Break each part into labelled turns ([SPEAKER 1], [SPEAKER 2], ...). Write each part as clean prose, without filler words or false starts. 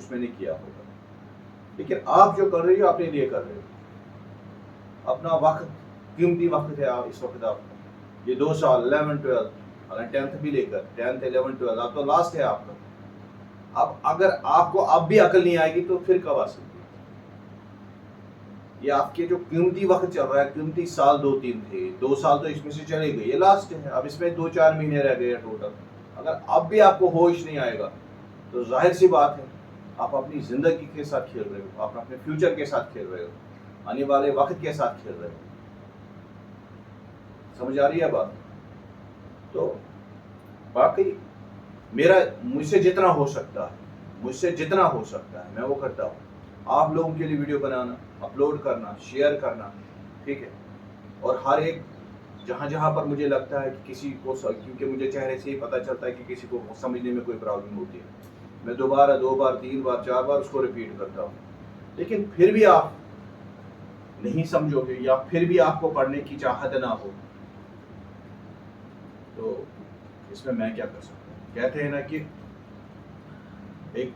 [SPEAKER 1] कुछ मैंने किया होगा, लेकिन आप जो कर रही हो अपने लिए कर रहे हो। अपना वक्त, कीमती वक्त है आप इस वक्त, आपका ये 2 साल 11 12 अगर 10th भी लेकर 10th 11 12 अब तो लास्ट है आपका। अब अगर आपको अब भी अकल नहीं आएगी तो फिर कब आ सकती है? ये आपके जो कीमती वक्त चल रहा है, कीमती साल 2-3 थे, 2 साल तो इसमें से चले गए, ये लास्ट है। अब इसमें 2-4 महीने रह गए टोटल। अगर अब भी आपको होश नहीं आएगा तो जाहिर सी बात है आप अपनी जिंदगी के साथ खेल रहे हो, आप अपने फ्यूचर के साथ खेल रहे हो, आने वाले वक्त के साथ खेल रहे हो। समझ आ रही है बात? तो बाकी मुझसे जितना हो सकता है, मैं वो करता हूँ। आप लोगों के लिए वीडियो बनाना, अपलोड करना, शेयर करना, ठीक है। और हर एक जहाँ पर मुझे लगता है कि किसी को, क्योंकि मुझे चेहरे से ही पता चलता है कि किसी को समझने में कोई प्रॉब्लम होती है, मैं 2 बार 3 बार 4 बार उसको रिपीट करता हूँ। लेकिन फिर भी आप नहीं समझोगे या फिर भी आपको पढ़ने की चाहत ना हो तो इसमें मैं क्या कर सकता हूँ? कहते हैं ना कि एक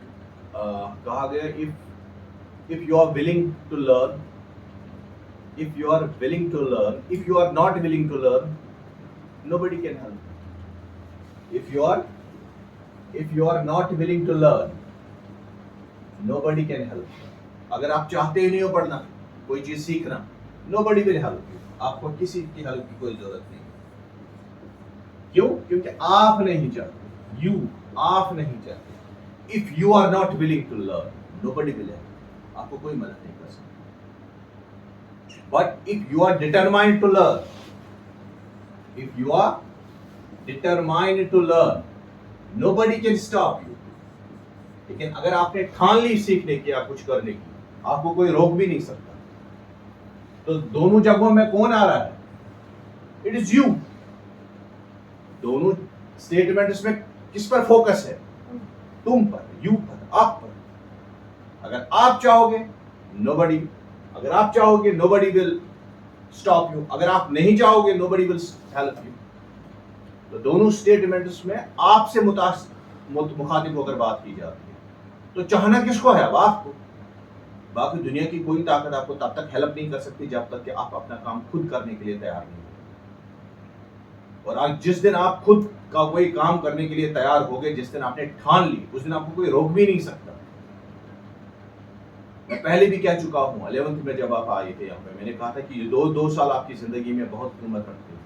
[SPEAKER 1] कहा गया, if you are willing to learn, if you are willing to learn, if you are not willing to learn, nobody can help. If you are not willing to learn, nobody can help. अगर आप चाहते ही नहीं हो पढ़ना, कोई चीज सीखना, nobody will help you. आपको किसी की हेल्प की कोई जरूरत नहीं। क्यों? क्योंकि आप नहीं चाहते, आप नहीं चाहते। If you are not willing to learn, nobody will help. आपको कोई मदद नहीं कर सकता। But if you are determined to learn, nobody can stop you. लेकिन अगर आपने ठान ली सीखने की या कुछ करने की, आपको कोई रोक भी नहीं सकता। तो दोनों जगहों में कौन आ रहा है? It is you. दोनों स्टेटमेंट्स में किस पर फोकस है? तुम पर, यू पर, आप पर। अगर आप चाहोगे nobody, अगर आप चाहोगे nobody will stop you, अगर आप नहीं चाहोगे nobody will help you। तो दोनों स्टेटमेंट्स में आपसे मुखातिब होकर बात की जाती है। तो चाहना किसको है? अब आपको। बाकी दुनिया की कोई ताकत आपको तब तक हेल्प नहीं कर सकती जब तक कि आप अपना काम खुद करने के लिए तैयार नहीं हो। और आज जिस दिन आप खुद का कोई काम करने के लिए तैयार हो गए, जिस दिन आपने ठान ली, उस दिन आपको कोई रोक भी नहीं सकता। मैं पहले भी कह चुका हूं, 11th में जब आप आए थे यहाँ पे, मैंने कहा था कि ये 2 साल आपकी जिंदगी में बहुत कीमत रखते हैं,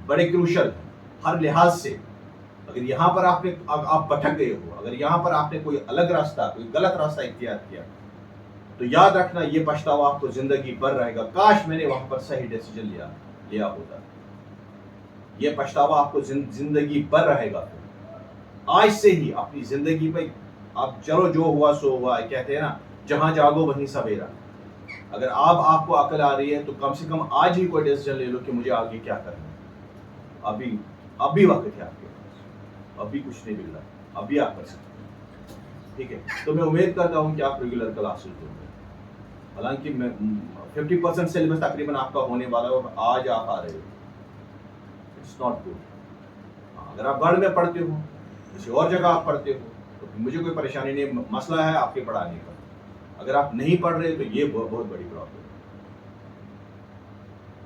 [SPEAKER 1] बड़े क्रूशल हर लिहाज से। अगर यहाँ पर आप भटक गए हो, अगर यहाँ पर आपने कोई अलग रास्ता, कोई गलत रास्ता इख्तियार किया, तो याद रखना ये पछतावा आपको जिंदगी भर रहेगा। काश मैंने वहां पर सही डिसीजन लिया होता। ये पछतावा आपको जिंदगी भर रहेगा। आज से ही अपनी जिंदगी पे आप चलो, जो हुआ सो हुआ, कहते हैं ना, जहां जागो वहीं सवेरा। अगर आपको अकल आ रही है तो कम से कम आज ही कोई डिसीजन ले लो कि मुझे आगे क्या करना है। अभी वक्त है आपके पास, अभी कुछ नहीं मिल रहा, अभी आप कर सकते हैं, ठीक है। तो मैं उम्मीद करता हूं कि आप रेगुलर क्लासेस दोगे। हालांकि मैं 50% सिलेबस तकरीबन आपका होने वाला है और आज आप आ रहे हो, इट्स नॉट गुड। अगर आप घर में पढ़ते हो, किसी और जगह आप पढ़ते हो, तो मुझे कोई परेशानी नहीं, मसला है आपके पढ़ाने का। अगर आप नहीं पढ़ रहे तो ये बहुत बड़ी प्रॉब्लम है।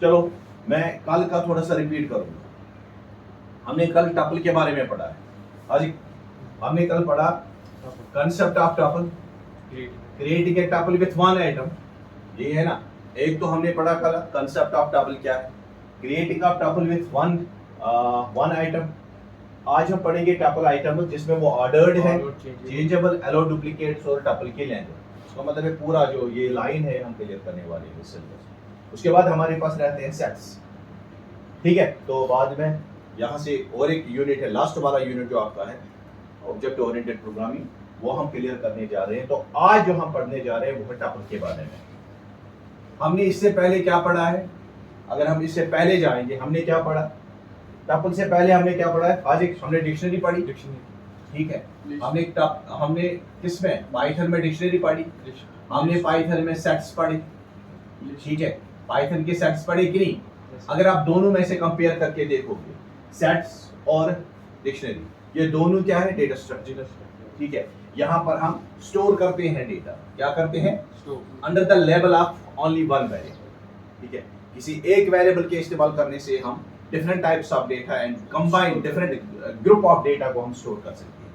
[SPEAKER 1] चलो मैं कल का थोड़ा सा रिपीट करूंगा। हमने कल टपल के बारे में पढ़ा है। आज हमने कल पढ़ा concept of tuple, creating a tuple with one item, ये है ना। एक तो हमने पढ़ा कल कंसेप्ट ऑफ टपल क्या है, creating of tuple with one item. आज हम पढ़ेंगे टपल आइटम जिसमें वो ऑर्डर्ड है, चेंजेबल, एलो डुप्लीकेट्स और टपल की लेंथ। उसका मतलब है पूरा जो ये लाइन है हम क्लियर करने वाले हैं सिलेबस। उसके बाद हमारे पास रहते हैं सेट्स, ठीक है। तो बाद में यहाँ से और एक यूनिट है, लास्ट वाला यूनिट जो आपका है ऑब्जेक्ट ओरिएंटेड प्रोग्रामिंग, वो हम क्लियर करने जा रहे हैं। तो आज जो हम पढ़ने जा रहे हैं वो है टपल के बारे में। हमने इससे पहले क्या पढ़ा है? अगर हम इससे पहले जाएंगे, हमने क्या पढ़ा? टपल से पहले हमने क्या पढ़ा है? आज एक हमने डिक्शनरी पढ़ी, ठीक है। हमने किसमें? पाइथन में डिक्शनरी पढ़ी, हमने पाइथन में सेट्स पढ़े, ठीक है। पाइथन के सेट्स पढ़े कि नहीं? अगर आप दोनों में से कंपेयर करके देखोगे, सेट्स और डिक्शनरी, ये दोनों क्या है? डेटा स्ट्रक्चर, ठीक है। यहाँ पर हम स्टोर करते हैं डेटा। क्या करते हैं? Under the level of only one variable. ठीक है, किसी एक वेरिएबल के इस्तेमाल करने से हम different types of data and combine different group of data को हम स्टोर कर सकते हैं।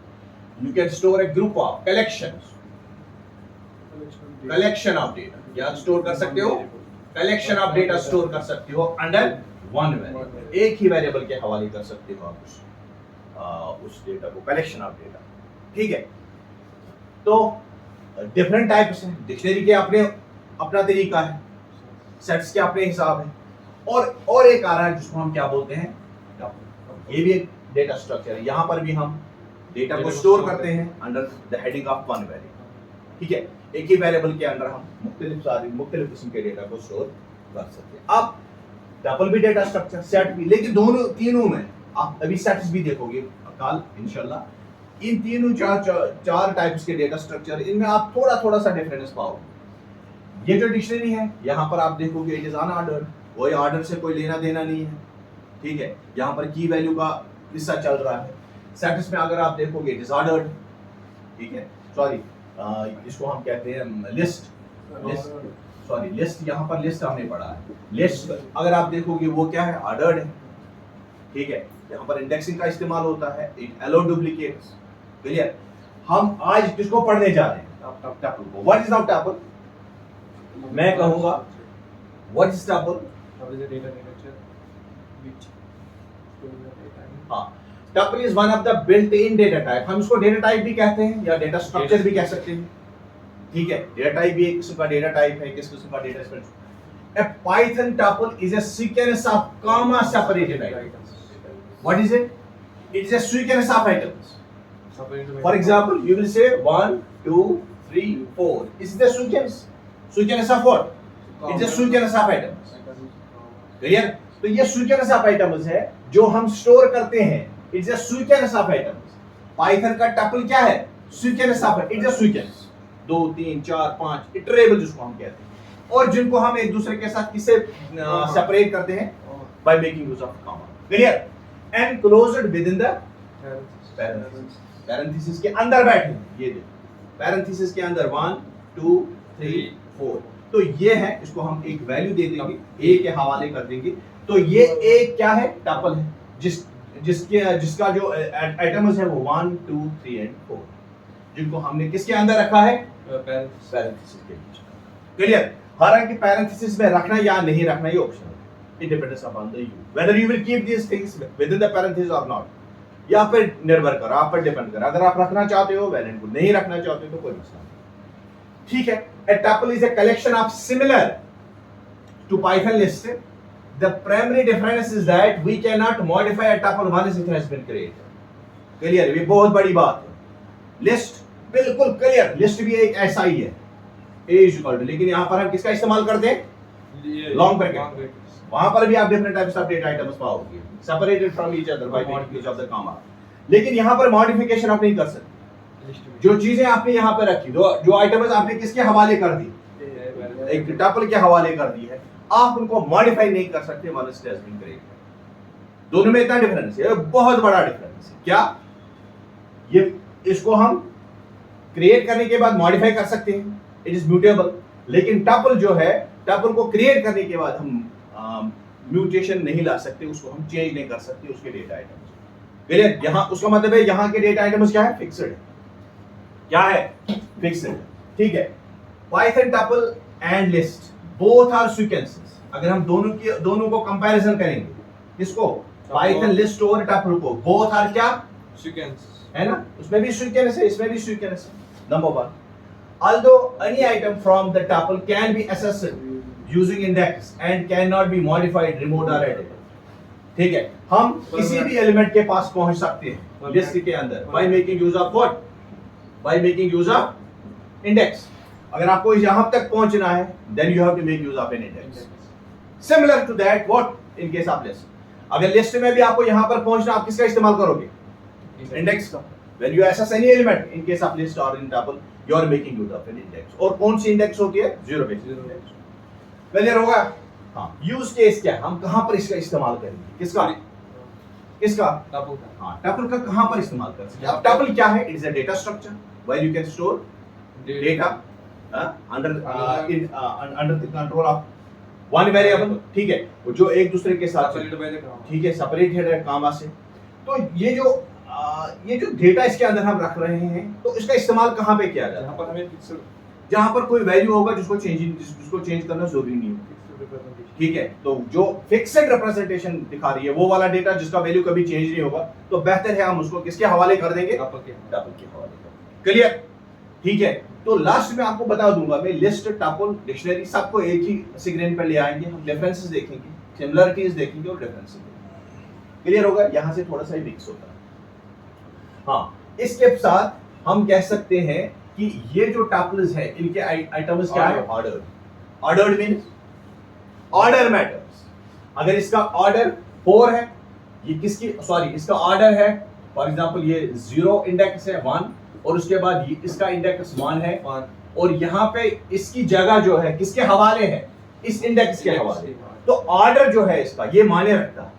[SPEAKER 1] You can store A group of collection of data. क्या स्टोर कर सकते हो? कलेक्शन ऑफ डेटा स्टोर कर सकते हो अंडर वन वेरिएबल। एक ही वेरिएबल के हवाले कर सकते हो आप उस डेटा को, कलेक्शन ऑफ डेटा। ठीक है, तो डिफरेंट टाइप्स हैं। डिक्शनरी के अपने अपना तरीका है, सेट्स के अपने हिसाब है, और एक आ रहा है जिसको हम क्या बोलते हैं, ये भी एक डेटा स्ट्रक्चर है। यहाँ पर भी हम डेटा को स्टोर करते हैं under the heading of one variable. ठीक है, एक ही वेरिएबल के अंदर हम मुख्तलिफ किस्म के डेटा को स्टोर कर सकते हैं। अब टपल भी डेटा स्ट्रक्चर, सेट भी, लेकिन दोनों तीनों में आप अभी सेट्स भी देखोगे कल इंशाल्लाह। इन तीनों चार टाइप्स के डेटा स्ट्रक्चर, इनमें आप थोड़ा सा डिफरेंस पाओगे। ये जो डिक्शनरी है यहाँ पर आप देखोगे इट इज अनऑर्डर्ड, कोई ऑर्डर से कोई लेना देना नहीं है। ठीक है, यहाँ पर की वैल्यू का हिस्सा चल रहा है। सेट्स में अगर आप देखोगे इट इज ऑर्डर्ड। ठीक है, सॉरी इसको हम कहते हैं लिस्ट। लिस्ट यहाँ पर लिस्ट हमने पढ़ा है। लिस्ट अगर आप देखोगे वो क्या है? ऑर्डर्ड है। ठीक है, यहाँ पर इंडेक्सिंग का इस्तेमाल होता है, इट अलो डुप्लीकेट्स। क्लियर? हम आज किसको पढ़ने जा रहे हैं? टपल को। What is now tuple? मैं कहूंगा व्हाट इज टपल? हाँ, tuple is one of the built in data type. हम इसको डेटा टाइप भी कहते हैं या डेटा स्ट्रक्चर भी कह सकते हैं। ठीक है, डेटा टाइप भी एक किस्म का डेटा टाइप है, किस किस्म का data structure. A Python tuple is a sequence of comma separated items. What is it? It is a sequence of items. For example, you will say 1, 2, 3, 4. Is it a sequence? Sequence of what? It's a sequence of items. Clear? तो ये sequence of items है जो हम store करते हैं। It's a sequence of items. Python का tuple क्या है? Sequence of it. It's a sequence. 2, 3, 4, 5 iterable जिसको हम कहते हैं, और जिनको हम एक दूसरे के साथ किससे सेपरेट करते हैं? Bye making use of comma. Clear? Enclosed with in the parenthesis के अंदर बैठे। ये देखो पैरेंथेसिस के अंदर 1, 2, 3, 4। तो ये है, इसको हम एक वैल्यू दे देंगे, ए के हवाले कर देंगे। तो ये एक क्या है? टपल है, जिसका जो आइटम्स है वो 1, 2, 3 एंड 4, जिनको हमने किसके अंदर रखा है? पैरेंथेसिस के बीच। क्लियर? हालांकि पैरेंथेसिस में रखना या नहीं रखना ये ऑप्शनल है, it depends upon the you whether you will keep this things with in the parenthesis और नॉट। या फिर निर्भर कर आप पर डिपेंड कर, अगर आप रखना चाहते हो वैलिड को, नहीं रखना चाहते हो तो कोई मसला नहीं। ठीक है, a tuple is a collection of similar to Python list. The primary difference is that we cannot modify a tuple once it has been created. Clear? ये बहुत बड़ी बात है। लिस्ट बिल्कुल क्लियर, लिस्ट भी एक ऐसा ही है, a is equal to, लेकिन यहाँ पर हम किसका इस्तेमाल करते हैं? Long bracket. वहां पर भी आप different types of data items पाओगे separated from each other by making use of the comma. लेकिन यहाँ पर मॉडिफिकेशन आप नहीं कर सकते। जो चीजें आपने यहाँ पे रखी, जो आइटम्स आपने किसके हवाले कर दी? एक टपल के हवाले कर दी है, आप उनको मॉडिफाई नहीं कर सकते once it has been created. दोनों में इतना डिफरेंस है, बहुत बड़ा डिफरेंस है। क्या ये इसको हम क्रिएट करने के बाद मॉडिफाई कर सकते हैं, इट इज म्यूटेबल। लेकिन टपल जो है, टपल को क्रिएट करने के बाद हम म्यूटेशन नहीं ला सकते, उसको हम चेंज नहीं कर सकते उसके डेटा आइटम्स। क्लियर? यहाँ उसका मतलब है यहाँ के डेटा आइटम्स क्या है? फिक्स्ड है। क्या है? फिक्स्ड। ठीक है, Python tuple and list both are sequences. अगर हम दोनों को कंपैरिजन करेंगे, इसको पाइथन लिस्ट और टपल को, बोथ आर क्या? सीक्वेंस है ना, उसमें भी सीक्वेंस है, इसमें भी सीक्वेंस है। Number 1, although any item from the tuple can be accessed using index and cannot be modified, removed or added. ठीक है, हम किसी भी एलिमेंट के पास पहुंच सकते हैं लिस्ट के अंदर by making use of what? By making use of index. अगर आपको यहां तक पहुंचना है then you have to make use of an index. Similar to that, what in case of list? अगर लिस्ट में भी आपको यहां पर पहुंचना, आप किसका इस्तेमाल करोगे? इंडेक्स का। When you access any element in case of list or in tuple, you are making use of an index. और कौन सी इंडेक्स होती है? Zero base. क्लियर होगा? हाँ, यूज केस क्या है, हम कहां पर इसका इस्तेमाल करेंगे? किसका? टपल का। हाँ, टपल का कहां पर इस्तेमाल कर सकते हैं? अब टपल क्या है? It is a data structure, where you can store data under the control of one variable, ठीक है, जो एक दूसरे के साथ, ठीक है, सेपरेटेड है कामा से। तो ये जो डेटा इसके अंदर हम रख रहे हैं, तो इसका इस्तेमाल कहाँ पे किया जाता है? जहाँ पर कोई वैल्यू होगा जिसको चेंज करना जरूरी नहीं होगा, ठीक है। तो जो फिक्स्ड रिप्रेजेंटेशन दिखा रही है वो वाला डेटा जिसका वैल्यू कभी चेंज नहीं होगा, तो बेहतर है हम उसको किसके हवाले कर देंगे? टपल के हवाले। क्लियर? ठीक है। तो लास्ट में आपको बता दूंगा मैं, लिस्ट, टपल, डिक्शनरी सबको एक ही स्क्रीन पर ले आएंगे, हम डिफरेंसेस देखेंगे, सिमिलरिटीज देखेंगे और डिफरेंसेस देखेंगे। क्लियर होगा? यहां से थोड़ा सा ही मिक्स होता है। हाँ, इसके साथ हम कह सकते हैं कि ये जो टपल्स है इनके आइटम्स क्या है? Order. Ordered means order matters. अगर इसका ऑर्डर 4 है, ये किसकी, सॉरी, इसका ऑर्डर है, फॉर एग्जांपल ये 0 इंडेक्स है 1, और उसके बाद ये इसका इंडेक्स 1 है, और यहाँ पे इसकी जगह जो है किसके हवाले है? इस इंडेक्स के हवाले। तो ऑर्डर जो है इसका ये माने रखता है।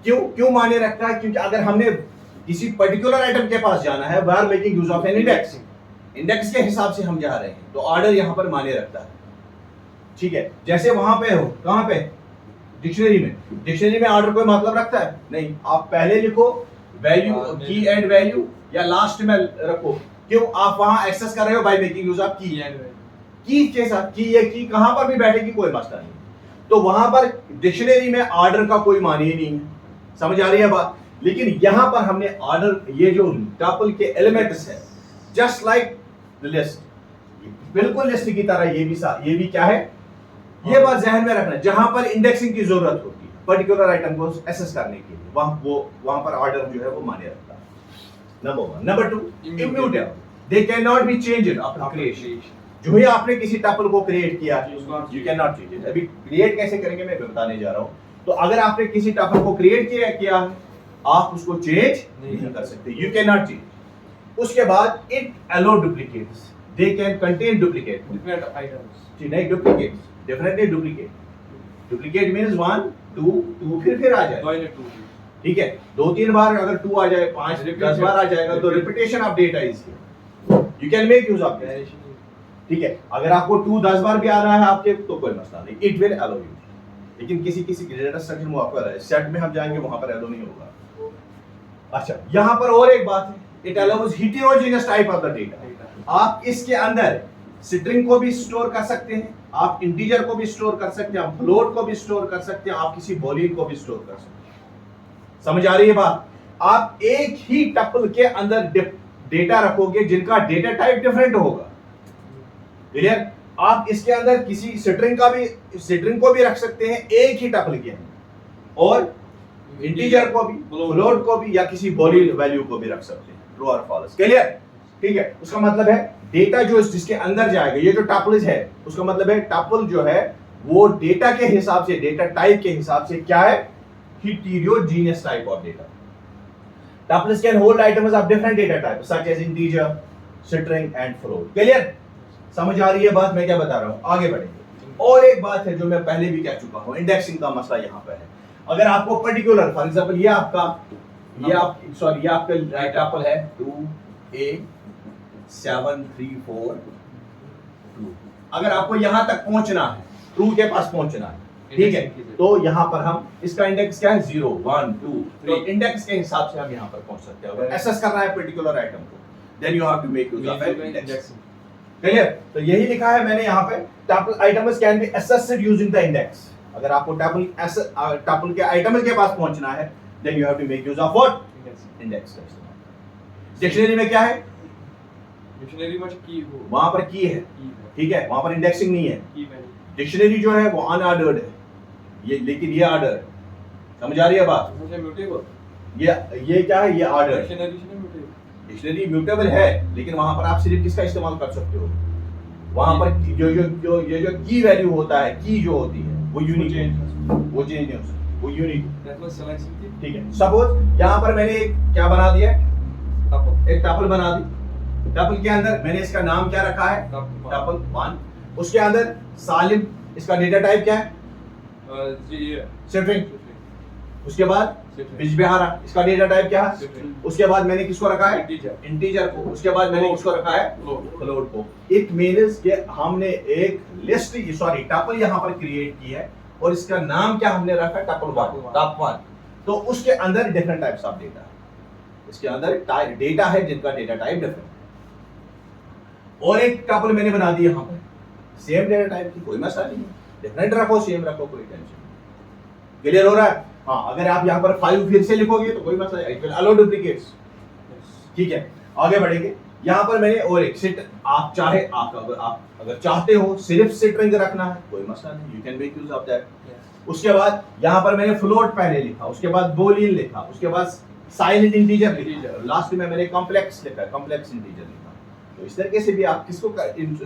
[SPEAKER 1] क्यों माने रखता है? क्योंकि अगर हमने किसी पर्टिकुलर आइटम के पास जाना है, we are making use of an index, index के हिसाब से हम जा रहे हैं, तो ऑर्डर यहाँ पर माने रखता है, ठीक है। जैसे वहां पे हो, कहां पे? डिक्शनरी में ऑर्डर कोई मतलब रखता है? नहीं। आप पहले लिखो वैल्यू, की एंड वैल्यू, या लास्ट में रखो। क्यों? आप वहां एक्सेस कर रहे हो बाय मेकिंग यूज ऑफ की एंड वैल्यू। की के साथ की कहां पर भी बैठेगी कोई मसला नहीं। तो वहां पर डिक्शनरी में ऑर्डर का कोई मानी ही नहीं है, समझ आ रही है बात? लेकिन यहां पर हमने ऑर्डर, ये जो टपल के एलिमेंट्स है, जस्ट लाइक द लिस्ट, बिल्कुल लिस्ट की तरह ये भी क्या है? ये बात ध्यान में रखना, जहां पर इंडेक्सिंग की जरूरत होती है पर्टिकुलर आइटम को एक्सेस करने के लिए, वहां पर ऑर्डर जो है वो माने रखता है। Number 1। Number 2, immutable, they can not be changed after creation. जो ही आपने किसी टपल को क्रिएट किया, you can not change it. अभी क्रिएट कैसे करेंगे मैं बताने जा रहा हूं। तो अगर आपने किसी टपल को क्रिएट किया है, आप उसको चेंज नहीं कर सकते, यू कैन नॉट चेंज। उसके बाद it allow duplicates, they can contain duplicate, different items, नहीं डुप्लीकेट्स, डेफिनेटली डुप्लीकेट मींस 1 2 फिर आ जाए, ठीक है। 2-3 बार अगर 2 आ जाए, 5-10 बार आ जाएगा, तो repetition of data is you can make use of this, ठीक है। अगर आपको 2-10 बार भी आ रहा है आपके, तो कोई मसला नहीं, इट विल अलो यू। लेकिन किसी डेटा स्ट्रक्चर में आपका सेट में हम जाएंगे, वहां पर अलो नहीं होगा। अच्छा, यहां पर और एक बात है, it allows heterogeneous type of the data. आप इसके अंदर स्ट्रिंग को भी स्टोर कर सकते हैं, आप इंटीजर को भी स्टोर कर सकते हैं, आप फ्लोट को भी स्टोर कर सकते हैं, आप किसी बूलियन को भी स्टोर कर सकते हैं। समझ आ रही है बात? आप एक ही टपल के अंदर डेटा रखोगे जिनका डेटा टाइप डिफरेंट होगा। क्लियर? आप इसके अंदर किसी स्ट्रिंग को भी रख सकते हैं एक ही टपल के अंदर, और इंटीजर को भी, फ्लोट को भी, या किसी बूलियन वैल्यू को भी रख सकते हैं, ट्रू और फॉल्स। क्लियर? ठीक है। उसका मतलब है डेटा जो जिसके अंदर जाएगा, ये जो टपल है, उसका मतलब है टपल जो है वो डेटा के हिसाब से, डेटा टाइप के हिसाब से क्या है? heterogeneous type of data. Tuples can hold items of different data types such as integer, string and float. Clear? समझ आ रही है बात मैं क्या बता रहा हूं? आगे बढ़ेंगे। और एक बात है जो मैं पहले भी कह चुका हूं, इंडेक्सिंग का मसला यहाँ पे है। अगर आपको पर्टिकुलर, फॉर एग्जांपल ये आपका टपल है 2a 7 3 4 2। अगर आपको यहां तक पहुंचना है, ट्रू के पास पहुंचना है, ठीक है, तो यहां पर हम इसका इंडेक्स क्या है? 0 1 2 3। इंडेक्स के हिसाब से हम यहां पर पहुंच सकते हैं। अगर एक्सेस करना है पर्टिकुलर आइटम को, then you have to make use of index. Clear? तो यही लिखा है मैंने यहां पे, tuple items can be accessed using the index. अगर आपको टपल के आइटम्स के पास पहुंचना है, then you have to make use of what? Index का इस्तेमाल। डिक्शनरी में क्या है?
[SPEAKER 2] डिक्शनरी में की हो,
[SPEAKER 1] वहां पर की है, ठीक है, वहां पर इंडेक्सिंग नहीं है। डिक्शनरी जो है वो अनऑर्डर्ड है, ये, लेकिन ये ऑर्डर है। समझ आ रही है बात?
[SPEAKER 2] म्यूटेबल,
[SPEAKER 1] ये क्या है? ये ऑर्डर।
[SPEAKER 2] डिक्शनरी
[SPEAKER 1] म्यूटेबल है, लेकिन वहां पर आप सिर्फ किसका इस्तेमाल कर सकते हो? वहां पर जो की वैल्यू होता है, की जो होती है वो यूनिक है, वो चेंज नहीं हो सकती, वो यूनिक है, ठीक है। सपोज यहाँ पर मैंने क्या बना दिया? एक टपल बना दी। टपल के अंदर मैंने इसका नाम क्या रखा है? टपल 1। उसके अंदर सालिम, इसका डेटा टाइप क्या है? स्ट्रिंग। उसके बाद
[SPEAKER 2] String.
[SPEAKER 1] बिजबिहारा, इसका डेटा टाइप क्या है?
[SPEAKER 2] String.
[SPEAKER 1] उसके बाद मैंने किसको रखा है?
[SPEAKER 2] Integer.
[SPEAKER 1] इंटीजर को। उसके बाद मैंने किसको रखा है?
[SPEAKER 2] Float.
[SPEAKER 1] फ्लोट को। इट मींस कि हमने एक लिस्ट सॉरी टपल यहाँ पर क्रिएट की है और इसका नाम क्या हमने रखा है? Tuple one, top one. तो उसके अंदर डिफरेंट टाइप्स ऑफ डेटा है, इसके अंदर डेटा है जिनका डेटा टाइप डिफरेंट है। और एक टपल मैंने बना दी यहाँ पर सेम डेटा टाइप की, कोई मसला नहीं है, डिफरेंट रखो सेम रखो, कोई टेंशन नहीं। क्लियर हो रहा है? हाँ, अगर आप यहाँ पर 5 फिर से लिखोगे तो कोई मसला नहीं, इट विल अलाउ डुप्लीकेट्स। ठीक है, आगे बढ़ेंगे। यहाँ पर मैंने और एक सिट, आप चाहे आप अगर चाहते हो सिर्फ स्ट्रिंग रखना है, कोई मसला नहीं, you can make use of that. उसके बाद यहाँ पर मैंने फ्लोट पहले लिखा, उसके बाद बूलियन लिखा, उसके बाद साइलेंट इंटीजर लिखा, लास्ट में मैंने कॉम्प्लेक्स लिखा, कॉम्प्लेक्स इंटीजर लिखा। तो इस तरीके से भी आप किसको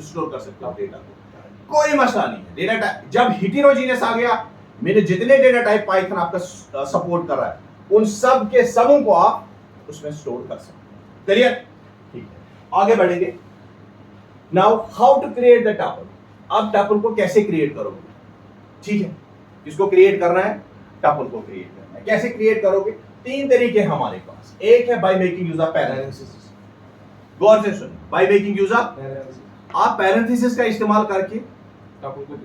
[SPEAKER 1] स्टोर कर सकते हो डेटा को, कोई मसला नहीं है। डेटा टाइप जब हेटेरोजेनियस आ गया, मेरे जितने डेटा टाइप पाइथन आपका सपोर्ट कर रहा है, उन सब के सबों को आप उसमें स्टोर कर सकते हैं। क्लियर? ठीक है, आगे बढ़ेंगे। Now how to create the tuple. अब टपल को कैसे क्रिएट करोगे? ठीक है, किसको क्रिएट करना है? टपल को क्रिएट करना है। कैसे क्रिएट करोगे? 3 तरीके हैं हमारे पास। एक है by making use of parenthesis. गौर से सुन, बाय मेकिंग यूज ऑफ, आप पैरेंथेसिस का इस्तेमाल करके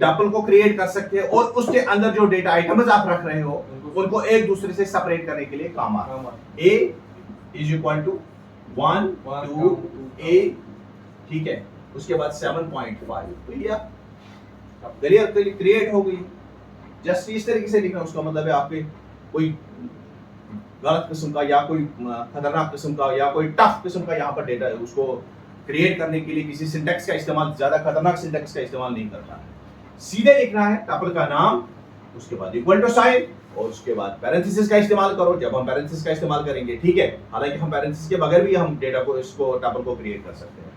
[SPEAKER 1] टपल को क्रिएट कर सकते हैं और उसके अंदर जो डेटा आइटम्स आप रख रहे हो उनको एक दूसरे से सेपरेट करने के लिए काम आता है। a is equal to 1 2 a, ठीक है, उसके बाद 7.5, तो ये क्रिएट हो गई। जस्ट इस तरीके से लिखना, उसका मतलब है आपके कोई गलत किस्म का या कोई खतरनाक किस्म का या कोई टफ किस्म का यहाँ पर डेटा है, उसको क्रिएट करने के लिए किसी सिंटैक्स का इस्तेमाल, ज्यादा खतरनाक सिंटैक्स का इस्तेमाल नहीं करना है। सीधे लिखना है टपल का नाम, उसके बाद इक्वल टू साइन और उसके बाद पैरेंथेसिस का इस्तेमाल करो जब हम पैरेंथेसिस का इस्तेमाल करेंगे। ठीक है, हालांकि हम पैरेंथेसिस के बगैर भी हम डेटा को इसको टपल को क्रिएट कर सकते हैं।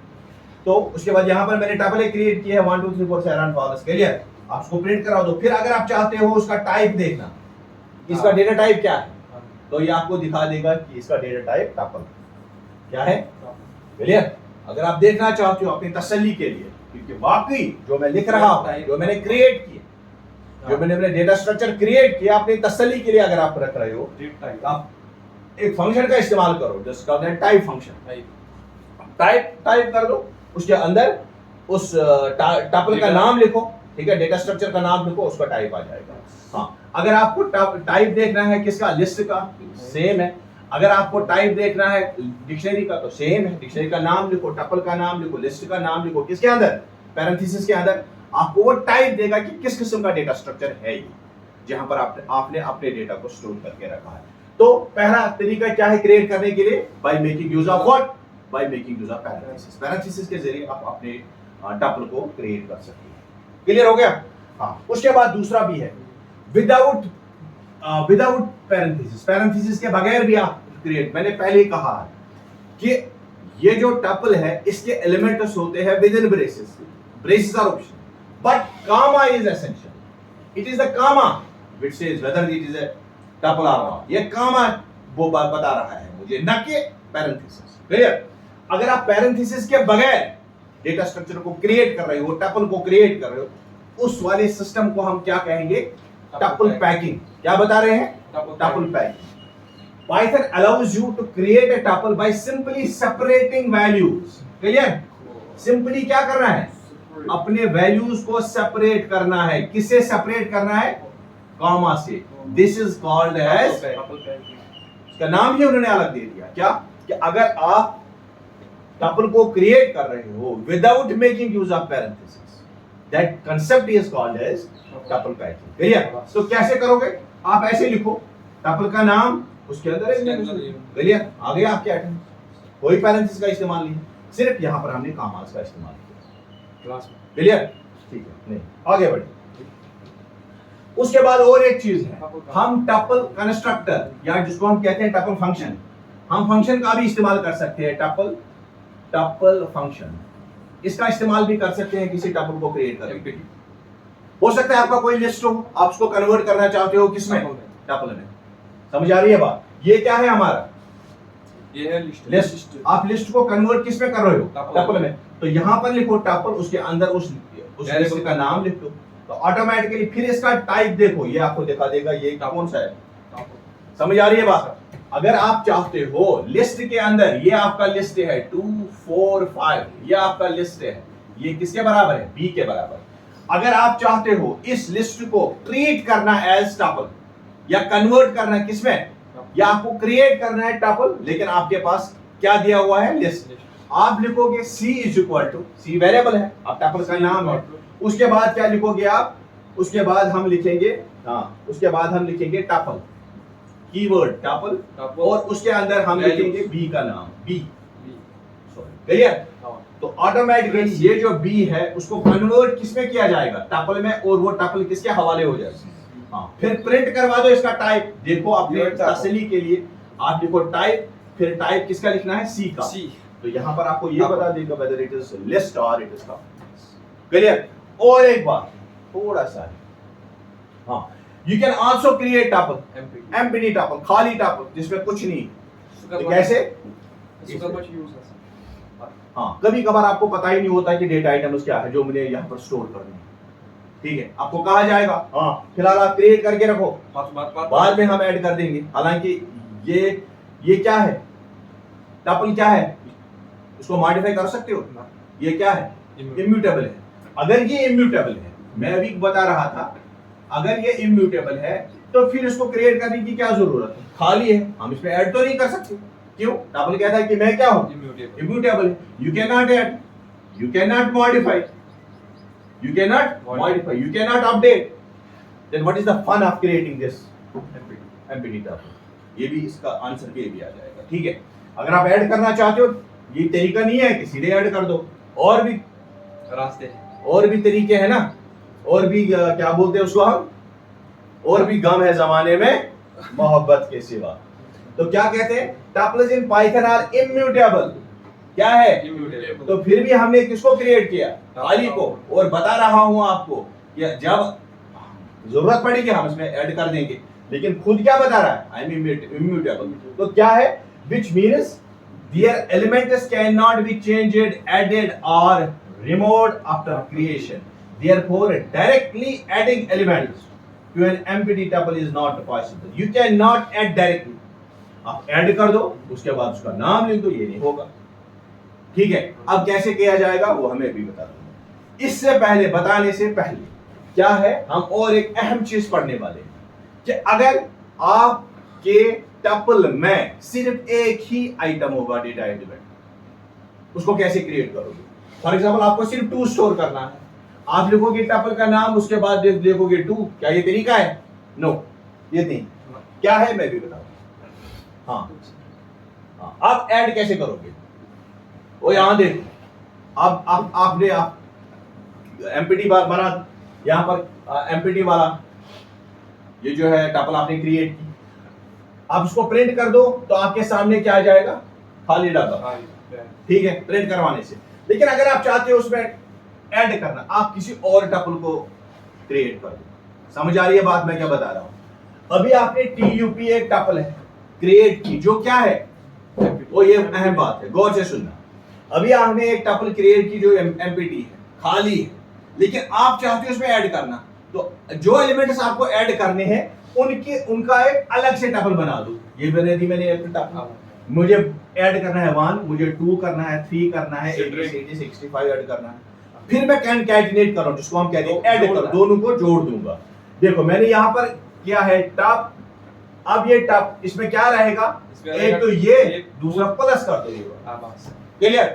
[SPEAKER 1] तो उसके बाद यहाँ पर मैंने टपल क्रिएट किया है 1 2 3 4 से अराउंड फॉलोस। क्लियर? आप उसको प्रिंट करा दो। फिर अगर आप चाहते हो उसका टाइप देखना, इसका डेटा टाइप क्या है, तो ये आपको दिखा देगा कि इसका डेटा टाइप टपल क्या है। क्लियर? अगर आप देखना चाहते हो अपनी तसल्ली के लिए, क्योंकि वाकई जो मैं लिख रहा हूं, जो मैंने क्रिएट किया, जो मैंने अपने डेटा स्ट्रक्चर क्रिएट किया, अपनी तसल्ली के लिए अगर आप रख रहे हो, आप एक फंक्शन का इस्तेमाल करो जिसका नाम है टाइप फंक्शन। टाइप कर दो, उसके अंदर उस टपल का नाम लिखो, ठीक है, डेटा स्ट्रक्चर का नाम लिखो, उसका टाइप आ जाएगा। हाँ, अगर आपको टाइप देखना है किसका, लिस्ट का, सेम है। अगर आपको टाइप देखना है डिक्शनरी का, तो सेम है, डिक्शनरी का नाम लिखो, टपल का नाम लिखो, लिस्ट का नाम लिखो, किसके अंदर, पैरेंथेसिस के अंदर। आपको वो टाइप देगा कि किस किस्म का डेटा स्ट्रक्चर है ये, जहां पर आपने अपने डेटा को स्टोर करके रखा है। तो पहला तरीका क्या है क्रिएट करने के लिए? Bye making use of what? Bye making use of parenthesis. Parenthesis के जरिए आप अपने टपल को क्रिएट कर सकते हैं। क्लियर हो गया? हाँ, उसके बाद दूसरा भी है विदाउट पैरेंथेसिस। पैरेंथेसिस के बगैर भी आप क्रिएट, मैंने पहले ही कहा है कि ये जो टपल है इसके एलिमेंट्स होते हैं with in braces. Braces are optional but comma is essential. It is the comma which says whether it is a tuple or not. ये कॉमा वो बात बता रहा है मुझे, न कि पैरेंथेसिस। क्लियर? अगर आप पैरेंथेसिस के बगैर डेटा स्ट्रक्चर को क्रिएट कर रहे हो, टपल को क्रिएट कर रहे हो, उस वाले सिस्टम को हम क्या कहेंगे? Tuple packing. क्या बता रहे हैं? Tuple packing. Python allows you to create a tuple by simply separating values. Clear? Simply क्या करना है? अपने values को separate करना है। किससे separate करना है? कॉमा से। This is called as, इसका नाम ही उन्होंने अलग दे दिया। क्या? कि अगर आप टपल को क्रिएट कर रहे हो without making use of parentheses, that concept is called as tuple packing. Clear? तो कैसे करोगे? आप ऐसे लिखो, टपल का नाम, उसके अंदर क्लियर आ गया आपके आइटम, कोई पैरेंथेसिस का इस्तेमाल नहीं, सिर्फ यहां पर हमने कॉमास का इस्तेमाल किया क्लास में। क्लियर? ठीक है, नहीं आगे बढ़े। उसके बाद और एक चीज है, हम टपल कंस्ट्रक्टर या जिसको हम कहते हैं टपल फंक्शन, हम फंक्शन का भी इस्तेमाल कर सकते हैं। टपल फंक्शन, इसका इस्तेमाल भी कर सकते हैं किसी टपल को क्रिएट करने के लिए। हो सकता है आपका कोई लिस्ट हो, आप उसको कन्वर्ट करना चाहते हो किसमें? टपल में। समझ आ रही है बात? ये क्या है हमारा?
[SPEAKER 2] ये है
[SPEAKER 1] लिस्ट। आप लिस्ट को कन्वर्ट किस में कर रहे हो? टपल में। तो यहां पर लिखो टपल, उसके अंदर उस लिस्ट का नाम लिख दो, तो ऑटोमेटिकली फिर इसका टाइप देखो, ये आपको दिखा देगा ये कौन सा है, समझ आ रही है बात? अगर आप चाहते हो लिस्ट के अंदर, ये आपका लिस्ट है 2 4 5, ये आपका लिस्ट है, ये किसके बराबर है? बी के बराबर। अगर आप चाहते हो इस लिस्ट को ट्रीट करना एज टपल या कन्वर्ट करना किसमें, या आपको क्रिएट करना है टपल, लेकिन आपके पास क्या दिया हुआ है? लिस्ट। आप लिखोगे C is equal to, C variable है, आप टपल का नाम है। उसके बाद क्या लिखोगे आप? उसके बाद हम लिखेंगे, उसके बाद हम लिखेंगे टपल, कीवर्ड टपल, और उसके अंदर हम लिखेंगे बी का नाम, बी। क्लियर? तो ऑटोमेटिकली ये जो बी है उसको कन्वर्ट किसमें किया जाएगा? टपल में, और वो टपल किसके हवाले हो जाएगा? फिर प्रिंट करवा दो इसका टाइप। देखो अपने तसल्ली के लिए आप लिखो टाइप, फिर टाइप किसका लिखना है? सी का। तो यहां पर आपको ये बता देगा वेदर इट इज लिस्ट और इट इज टपल। क्लियर? और एक बात थोड़ा सा, you can also create tuple, empty tuple, खाली टपल जिसमें कुछ नहीं। तो कैसे? कभी कभार आपको पता ही नहीं होता कि डेटा आइटम्स क्या है जो मुझे यहाँ पर स्टोर करनी है। ठीक है, आपको कहा जाएगा फिलहाल आप क्रिएट करके रखो, बाद में हम ऐड कर देंगे। हालांकि ये क्या है? टपल क्या है? इसको मॉडिफाई कर सकते हो। ये क्या है? इम्यूटेबल है। अगर ये इम्यूटेबल है, मैं अभी बता रहा था, अगर ये इम्यूटेबल है तो फिर इसको क्रिएट करने की क्या जरूरत है? खाली है, हम इसमें ऐड तो नहीं कर सकते। क्यों? टपल कहता है कि मैं क्या हूं? इम्यूटेबल है। You can not add, you can not modify, you cannot modify, you cannot update. Then what is the fun of creating this empty tuple? ये भी इसका आंसर के भी आ जाएगा। ठीक है, अगर आप ऐड करना चाहते हो, ये तरीका नहीं है कि सीधे ऐड कर दो, और भी रास्ते हैं, और भी तरीके हैं ना, और भी क्या बोलते हैं उसको हम, और भी गम है जमाने में मोहब्बत के सिवा। तो क्या कहते हैं? Tuples in Python are immutable. क्या है? इम्यूटेबल। तो फिर भी हमने किसको क्रिएट किया? खाली को। और बता रहा हूं आपको कि जब जरूरत पड़ेगी हम इसमें ऐड कर देंगे, लेकिन खुद क्या बता रहा है? I am immutable. तो क्या है? Which means there elements can not be changed, added और removed after creation. Therefore directly adding elements to an empty tuple is not possible. You can not add directly. आप add कर दो, उसके बाद उसका नाम लिख दो, ये नहीं होगा। ठीक है, अब कैसे किया जाएगा वो हमें भी बता दूंगा। इससे पहले, बताने से पहले क्या है, हम और एक अहम चीज पढ़ने वाले हैं कि अगर आपके टपल में सिर्फ एक ही आइटम होगा, डेटा एलिमेंट, उसको कैसे क्रिएट करोगे? फॉर एग्जांपल आपको सिर्फ 2 स्टोर करना है, आप लिखोगे टपल का नाम, उसके बाद लिखोगे 2। क्या ये तरीका है? नो, ये नहीं। क्या है मैं भी बताऊंगा। अब ऐड कैसे करोगे वो यहां देखो। अब आपने एम्प्टी बार बना, यहां पर एम्प्टी वाला ये जो है टपल आपने क्रिएट की। आप उसको प्रिंट कर दो तो आपके सामने क्या आ जाएगा? खाली डब्बा। ठीक है, प्रिंट करवाने से। लेकिन अगर आप चाहते हो उसमें ऐड करना, आप किसी और टपल को क्रिएट कर दो। समझ आ रही है बात मैं क्या बता रहा हूं? अभी आपने TUP एक टपल है क्रिएट की, जो क्या है वो, ये अहम बात है, गौर से सुनना। अभी आपने एक टपल क्रिएट की जो एम्प्टी है, खाली है, लेकिन आप चाहते हो उसमें ऐड करना, तो जो एलिमेंट्स आपको ऐड करने हैं उनका एक अलग से टपल बना दो। ये बने दी मैंने एक टपल, मुझे ऐड करना है 1, मुझे 2 करना है, 3 करना है, 80 65 ऐड करना है। फिर मैं कंकैटिनेट कर रहा हूं, जिसको हम कहते हैं ऐड कर, दोनों को जोड़ दूंगा। देखो मैंने यहां पर किया है टप। अब ये टप, इसमें क्या रहेगा? एक तो ये, दूसरा प्लस कर दो ये। क्लियर?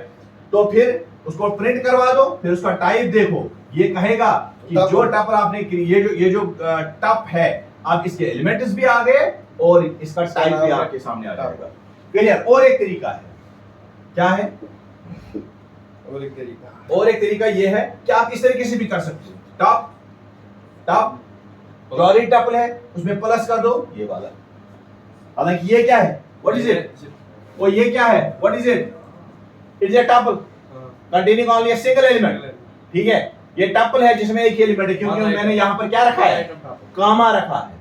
[SPEAKER 1] तो फिर उसको प्रिंट करवा दो, फिर उसका टाइप देखो, ये कहेगा कि जो टपल आपने ये जो टप है, अब इसके एलिमेंट्स भी आ गए और इसका टाइप भी आपके सामने आ जाएगा। क्लियर? और एक तरीका है, क्या है? और एक तरीका ये है कि आप इस तरीके से भी कर सकते हो। टप जॉरी टपल है, उसमें प्लस कर दो ये वाला। हालांकि ये क्या है? What is it? और ये क्या है? What is it? It is a tuple containing only a single element. ठीक है, ये टपल है जिसमें एक ही एलिमेंट है, क्योंकि मैंने यहां पर क्या रखा है? कामा रखा है।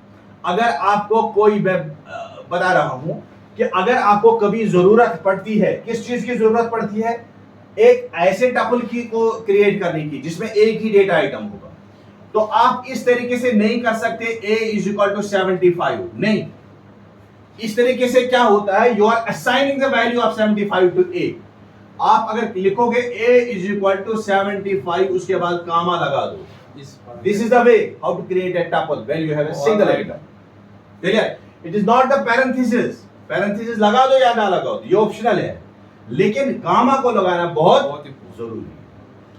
[SPEAKER 1] अगर आपको कोई, बता रहा हूं कि अगर आपको कभी जरूरत पड़ती है, किस चीज की जरूरत पड़ती है? एक ऐसे टपल की को क्रिएट करने की जिसमें एक ही डेटा आइटम होगा, तो आप इस तरीके से नहीं कर सकते A = 75, नहीं। इस तरीके से क्या होता है, you are assigning the value of 75 to a. आप अगर लिखोगे a इज इक्वल टू 75, उसके बाद कामा लगा दो। This is the way how to create a tuple when you have a single element. Clear? It is not the parenthesis. Parenthesis लगा दो या ना लगाओ, ये ऑप्शनल है, लेकिन गामा को लगाना बहुत जरूरी है।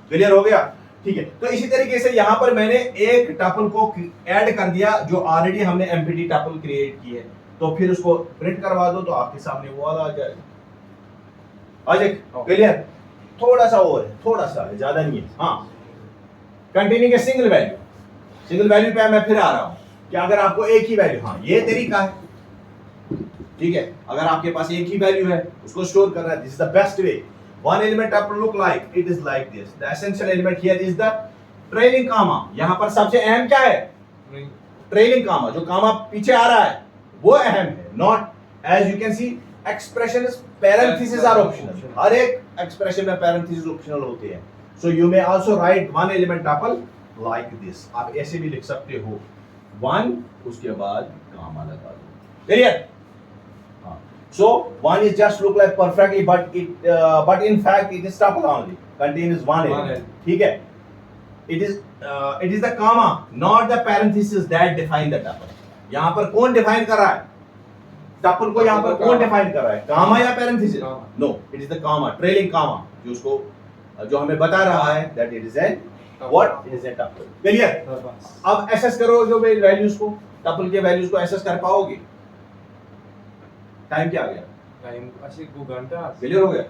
[SPEAKER 1] क्लियर हो गया? ठीक है। तो इसी तरीके से यहाँ पर मैंने एक टपल को ऐड कर दिया जो ऑलरेडी हमने एम्प्टी टपल क्रिएट की है, तो फिर उसको प्रिंट करवा दो तो आपके सामने वो वाला आ जाएगा। क्लियर? थोड़ा सा और है, थोड़ा सा है, ज्यादा नहीं है। हाँ, containing a single value. Single value पे मैं फिर आ रहा हूं कि अगर आपको एक ही वैल्यू, हाँ ये तरीका है, ठीक है, अगर आपके पास एक ही वैल्यू है उसको स्टोर करना है, this is the best way. One element tuple look like, it is like this, the essential element here is the trailing comma. यहां पर सबसे अहम क्या है? ट्रेलिंग कामा, जो कामा पीछे आ रहा है वो अहम है, not as you can see expression is parenthesis are optional. हर एक एक्सप्रेशन में पैरेंथेसिस ऑप्शनल होते हैं। So you may also write one element tuple like this. आप ऐसे भी लिख सकते हो, वन उसके बाद कामा लगा दो। Clear? So one is just look like perfectly, but in fact it is tuple only, contains one element. ठीक है? It is the comma, not the parenthesis that define the tuple. यहाँ पर कौन डिफाइन कर रहा है टपल को? यहाँ पर कौन डिफाइन कर रहा है, कामा या parenthesis? No, it is the comma, trailing comma, जो उसको जो हमें बता रहा है that it is an what is a tuple. Clear? अब एसेस करो जो वैल्यूज को, टपल के वैल्यूज को एसेस कर पाओगे। टाइम क्या आ गया?
[SPEAKER 2] टाइम असे 2 घंटा।
[SPEAKER 1] क्लियर हो गया?